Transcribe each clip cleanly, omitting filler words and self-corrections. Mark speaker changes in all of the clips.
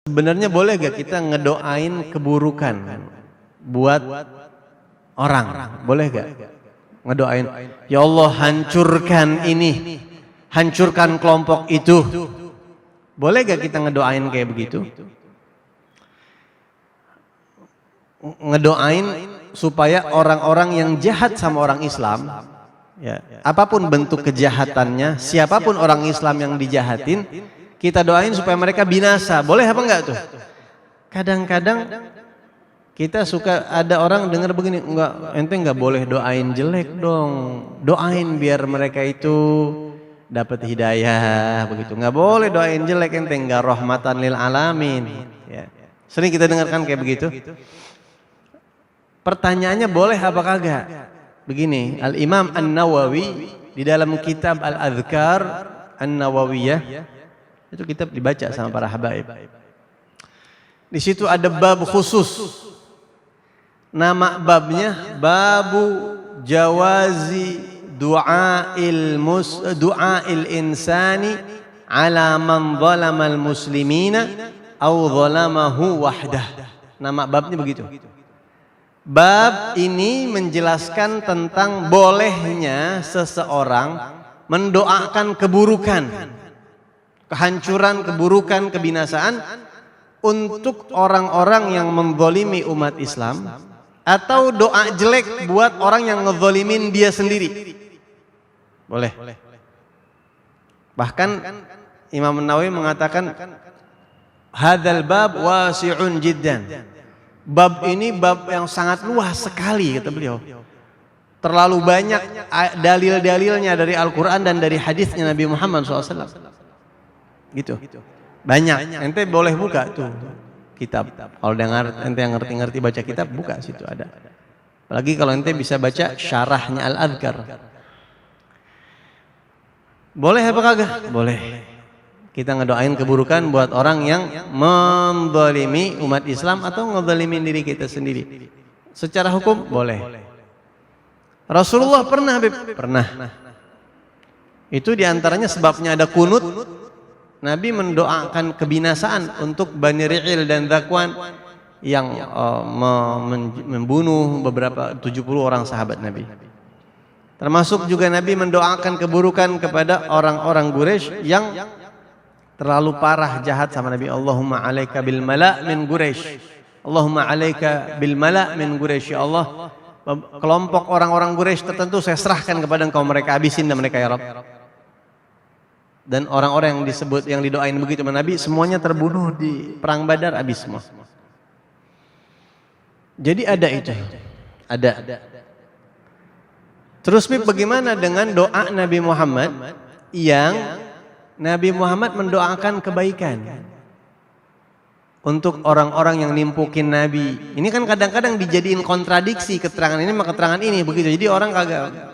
Speaker 1: Sebenarnya boleh gak kita ngedoain keburukan buat orang? Boleh gak? Ngedoain, ya Allah hancurkan ini, hancurkan kelompok itu. Boleh gak kita ngedoain kayak begitu? Ngedoain supaya orang-orang yang jahat sama orang Islam, ya, apapun bentuk kejahatannya, siapapun orang Islam yang dijahatin, kita doain supaya mereka binasa. Boleh apa enggak tuh? Kadang-kadang kita suka ada orang dengar begini, enggak, ente enggak boleh doain jelek dong. Doain biar mereka itu dapat hidayah begitu. Enggak boleh doain jelek, ente enggak rahmatan lil alamin. Ya. Sering kita dengarkan kayak begitu. Pertanyaannya boleh apa kagak? Begini, Al-Imam An-Nawawi di dalam kitab Al-Adhkar An-Nawawiyah, itu kitab dibaca sama para habaib. Di situ ada bab khusus. Nama babnya babu jawazi du'ail insani ala man zalamal muslimina au zalamahu wahdah. Nama babnya begitu. Bab ini menjelaskan tentang bolehnya seseorang mendoakan keburukan, kehancuran, keburukan, kebinasaan untuk orang-orang yang menzalimi umat Islam, atau doa jelek buat orang yang ngezalimin dia sendiri. Boleh. Bahkan Imam Nawawi mengatakan hadzal bab wasi'un jiddan. Bab ini bab yang sangat luas sekali, kata beliau. Terlalu banyak dalil-dalilnya dari Al-Quran dan dari hadisnya Nabi Muhammad SAW. Gitu. Banyak. Ente boleh buka tuh kitab. Kalau ente yang ngerti-ngerti baca kitab, buka situ ada. Apalagi kalau ente bisa baca syarahnya Al-Adhkar. Boleh apa kagak? Boleh. Kita ngedoain keburukan buat orang yang menzalimi umat Islam atau ngezalimin diri kita sendiri. Secara hukum boleh. Rasulullah pernah, Habib? Pernah. Itu diantaranya sebabnya ada kunut. Nabi mendoakan kebinasaan untuk Bani Ri'il dan Dzakwan yang membunuh beberapa 70 orang sahabat Nabi. Termasuk juga Nabi mendoakan keburukan kepada orang-orang Quraisy yang terlalu parah jahat sama Nabi. Allahumma alaika bil mala' min Quraisy. Allahumma alaika bil mala' min Quraisy. Ya Allah, kelompok orang-orang Quraisy tertentu saya serahkan kepada Engkau, mereka habisin dan mereka ya Rabb. Dan orang-orang yang disebut, yang didoain begitu sama Nabi, semuanya terbunuh di perang Badar, habis semua. Jadi ada itu. Ada. Terus bagaimana dengan doa Nabi Muhammad yang Nabi Muhammad mendoakan kebaikan untuk orang-orang yang nimpukin Nabi? Ini kan kadang-kadang dijadiin kontradiksi, keterangan ini sama keterangan ini begitu. Jadi orang kagak.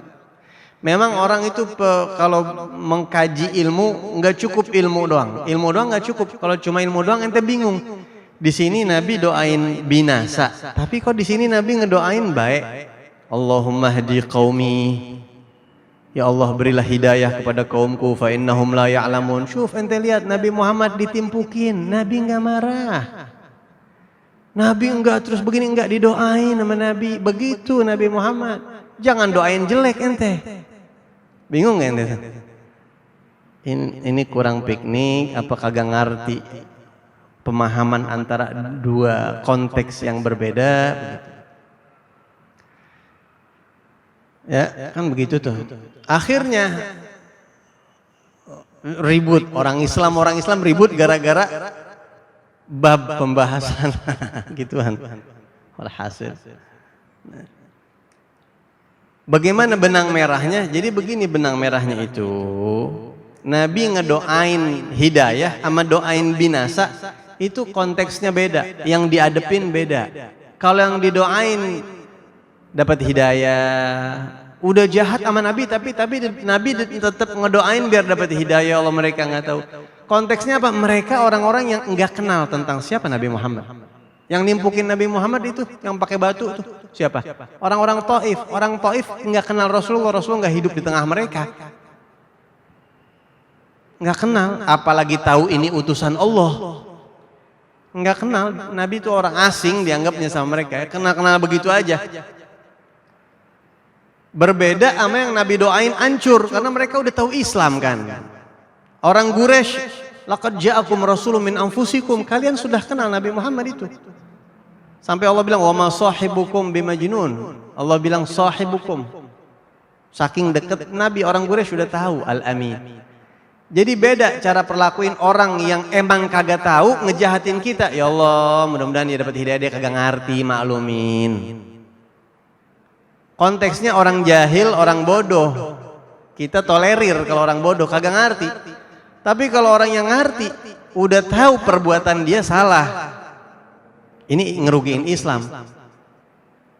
Speaker 1: Memang orang itu kalau mengkaji ilmu nggak cukup ilmu doang. Ilmu doang nggak cukup. Kalau cuma ilmu doang ente bingung. Di sini Nabi doain binasa, tapi kok di sini Nabi ngedoain baik. Allahumma hdi qaumi. Ya Allah, berilah hidayah kepada kaumku, fa innahum la ya'lamun. Syuf, ente lihat Nabi Muhammad ditimpukin, Nabi enggak marah. Nabi enggak terus begini, enggak didoain sama Nabi. Begitu Nabi Muhammad. Jangan doain jelek ente. Bingung enggak ente? Ini kurang piknik, apa kagak ngerti pemahaman antara dua konteks yang berbeda begitu. Ya, kan begitu tuh. Akhirnya ribut orang Islam ribut gara-gara bab pembahasan gituan. Walhasil. Bagaimana benang merahnya? Jadi begini benang merahnya itu. Nabi ngedoain hidayah sama doain binasa itu konteksnya beda, yang diadepin beda. Kalau yang didoain dapat hidayah, udah jahat sama Nabi tapi Nabi tetap ngedoain biar dapat hidayah. Allah, mereka nggak tahu konteksnya apa. Mereka orang-orang yang nggak kenal tentang siapa Nabi Muhammad. Yang nimpukin Nabi Muhammad itu yang pakai batu tuh siapa? Orang-orang Taif. Orang Taif nggak kenal Rasulullah nggak hidup di tengah mereka, nggak kenal, apalagi tahu ini utusan Allah. Nggak kenal, Nabi itu orang asing dianggapnya sama mereka, kenal-kenal begitu aja. Berbeda sama yang Nabi doain hancur, karena mereka udah tahu Islam kan. Orang Quraisy, laqad ja'akum rasulun min anfusikum, kalian sudah kenal Nabi Muhammad itu. Sampai Allah bilang, wa ma sahibukum bimajnun. Allah bilang sahibukum. Saking dekat Nabi, orang Quraisy sudah tahu Al-Amin. Jadi beda cara perlakuin orang yang emang kagak tahu ngejahatin kita. Ya Allah, mudah-mudahan dia dapat hidayah, dia kagak ngerti, maklumin. Konteksnya orang jahil, orang bodoh. Kita tolerir kalau orang bodoh kagak ngerti. Tapi kalau orang yang ngerti, udah tahu perbuatan dia salah. Ini ngerugiin Islam.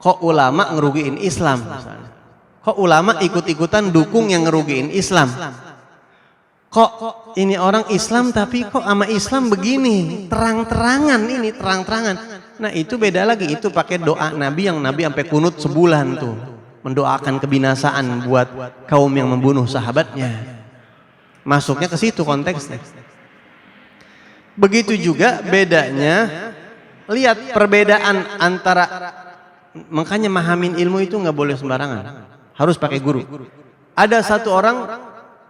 Speaker 1: Kok ulama ngerugiin Islam? Kok ulama ikut-ikutan dukung yang ngerugiin Islam? Kok ini orang Islam tapi kok sama Islam begini, terang-terangan ini, terang-terangan. Nah itu beda lagi, itu pakai doa Nabi yang Nabi sampai kunut sebulan tuh, mendoakan kebinasaan buat kaum yang membunuh sahabatnya. Masuknya ke situ konteksnya. Begitu juga bedanya, lihat perbedaan antara, makanya mahamin ilmu itu nggak boleh sembarangan, harus pakai guru. Ada satu orang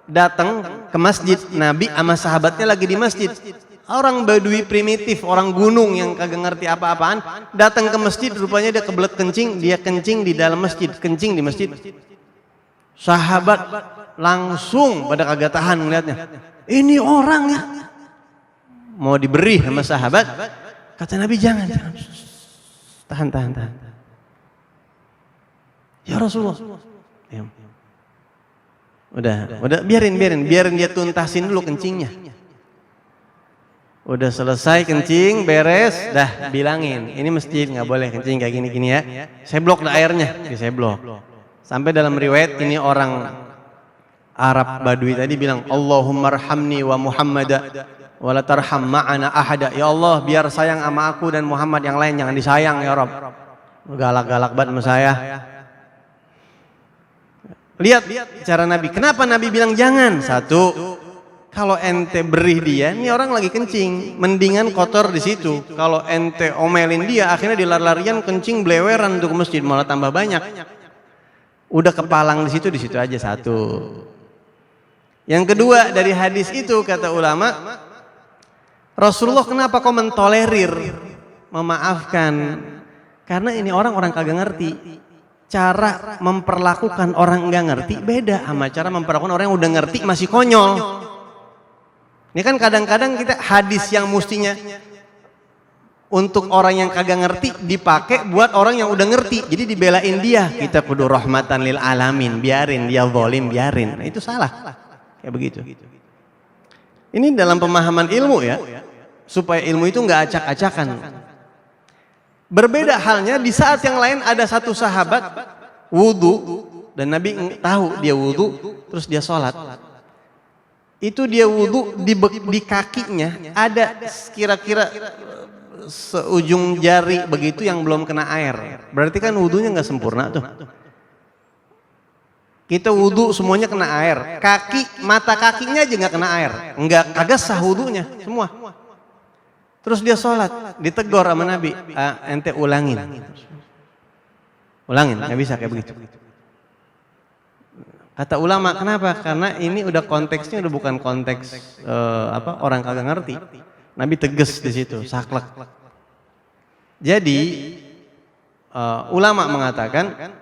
Speaker 1: datang ke masjid, Nabi sama sahabatnya lagi di masjid. Orang Badui primitif, orang gunung yang kagak ngerti apa-apaan, datang ke masjid, rupanya dia kebelet kencing, dia kencing di dalam masjid, kencing di masjid. Sahabat langsung pada kagak tahan melihatnya. Ini orang ya, mau diberi sama sahabat, kata Nabi jangan, tahan. Ya Rasulullah. Udah biarin dia tuntasin dulu kencingnya. Udah selesai kencing, beres, dah bilangin, ini masjid nggak boleh kencing kayak gini ya. Saya blok airnya, saya blok. Sampai dalam riwayat ini orang Arab Badui tadi bilang, Allahumma arhamni wa Muhammada wa la tarham ma'ana ahada. Ya Allah, biar sayang sama aku dan Muhammad, yang lain jangan disayang ya Rabb. Galak-galak banget sama saya. Lihat cara Nabi. Kenapa Nabi bilang jangan? Satu, kalau ente beri dia, ini orang lagi kencing, mendingan kotor di situ. Kalau ente omelin dia, akhirnya dilari-larian kencing beleweran untuk ke masjid, malah tambah banyak. Udah kepalang di situ aja satu. Yang kedua dari hadis itu kata ulama, Rasulullah kenapa kok mentolerir, memaafkan? Karena ini orang kagak ngerti. Cara memperlakukan orang nggak ngerti beda sama cara memperlakukan orang yang udah ngerti masih konyol. Ini kan kadang-kadang kita hadis yang mestinya untuk orang yang kagak ngerti dipakai buat orang yang udah ngerti. Jadi dibelain dia. Kita kudu rahmatan lil alamin, biarin dia zalim, biarin. Nah, itu salah. Kayak begitu. Ini dalam pemahaman ilmu ya, supaya ilmu itu nggak acak-acakan. Berbeda halnya di saat yang lain ada satu sahabat wudu dan Nabi tahu dia wudu, terus dia sholat. Itu dia wudu di kakinya ada kira-kira seujung jari begitu yang belum kena air. Berarti kan wudunya nggak sempurna tuh. Kita wudu semuanya kena air, mata kakinya aja nggak kena air, kagak sah wudunya semua. Terus dia sholat, ditegur sama Nabi, ente ulangin, nggak bisa kayak begitu. Kata ulama, kenapa? Karena ini udah konteksnya udah bukan konteks orang kagak ngerti. Nabi tegas di situ, saklek. Jadi ulama mengatakan,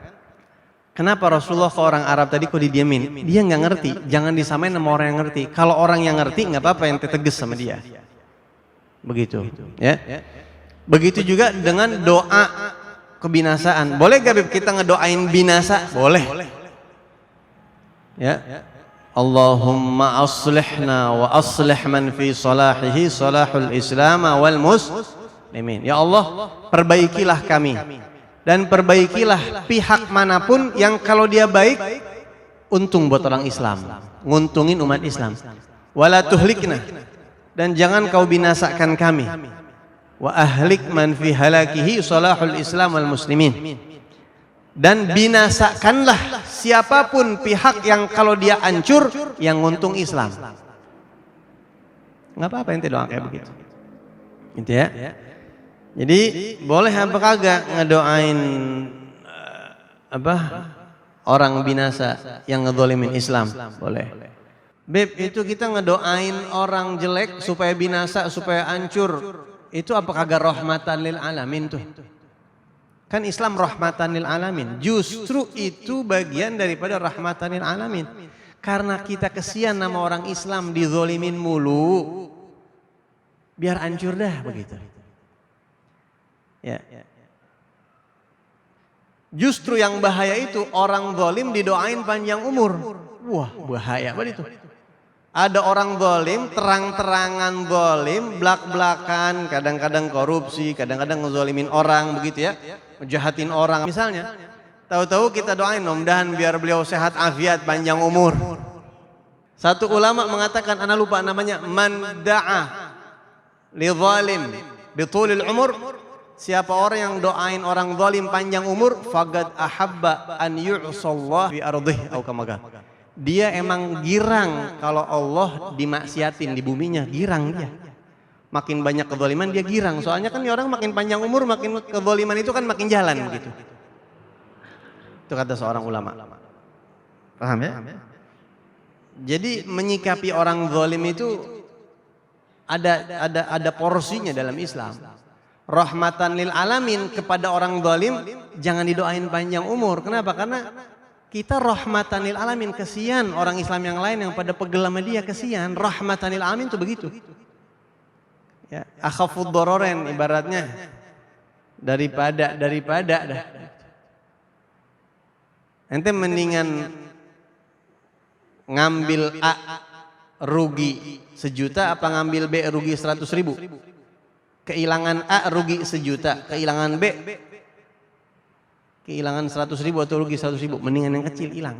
Speaker 1: kenapa Rasulullah ke orang Arab tadi kok didiamin? Dia nggak ngerti, jangan disamain sama orang yang ngerti. Kalau orang yang ngerti nggak apa-apa, ente tegas sama dia. Begitu ya. Begitu juga dengan doa kebinasaan. Boleh gak kita ngedoain binasa? Boleh. Ya. Allahumma aslihna wa aslih man fi salahihi salahul islam wal muslimin. Ya Allah, perbaikilah kami dan perbaikilah pihak manapun yang kalau dia baik untung buat orang Islam, nguntungin umat Islam. Wala tuhlikna, dan jangan kau binasakan kami. Wa ahlik man fi halakihi salahul islam wal muslimin. Dan binasakanlah siapapun pihak yang kalau dia hancur yang untung Islam. Enggak apa-apa ente doa kayak begitu. Gitu ya. Jadi boleh apa kagak ngedoain orang binasa yang ngedzalimin Islam? Boleh. Beb, itu kita ngedoain orang jelek supaya binasa, supaya hancur. Itu apa kagak rahmatan lil alamin tuh? Kan Islam rahmatan lil alamin. Justru itu bagian daripada rahmatan lil alamin. Karena kita kesian nama orang Islam dizolimin mulu. Biar hancur dah begitu. Ya. Justru yang bahaya itu orang zalim didoain panjang umur. Wah, bahaya banget itu. Ada orang zalim, terang-terangan zalim, belak-belakan, kadang-kadang korupsi, kadang-kadang ngezalimin orang begitu ya. Ngejahatin orang misalnya. Tahu-tahu kita doain mudah-mudahan biar beliau sehat afiat panjang umur. Satu ulama mengatakan, ana lupa namanya, man da'a li zalim bitulil umur, siapa orang yang doain orang zalim panjang umur, faqad ahabba an yu'sallah fi ardhihi atau kama qala. Dia emang girang kalau Allah dimaksiatin di buminya, girang dia. Makin banyak kezaliman dia girang. Soalnya kan orang makin panjang umur, makin kezaliman itu kan makin jalan begitu. Itu kata seorang ulama. Paham ya? Jadi menyikapi orang zalim itu ada porsinya dalam Islam. Rahmatan lil alamin kepada orang zalim jangan didoain panjang umur. Kenapa? Karena kita rahmatan lil alamin, kesian orang Islam yang lain yang pada pegel sama dia, kesian. Rahmatan lil alamin itu begitu. Ya, akhafud dororen ibaratnya daripada dah. Ente mendingan ngambil A rugi 1 juta apa ngambil B rugi 100.000? Kehilangan A rugi 1 juta, kehilangan B kehilangan 100.000 atau rugi 100.000, mendingan yang kecil hilang.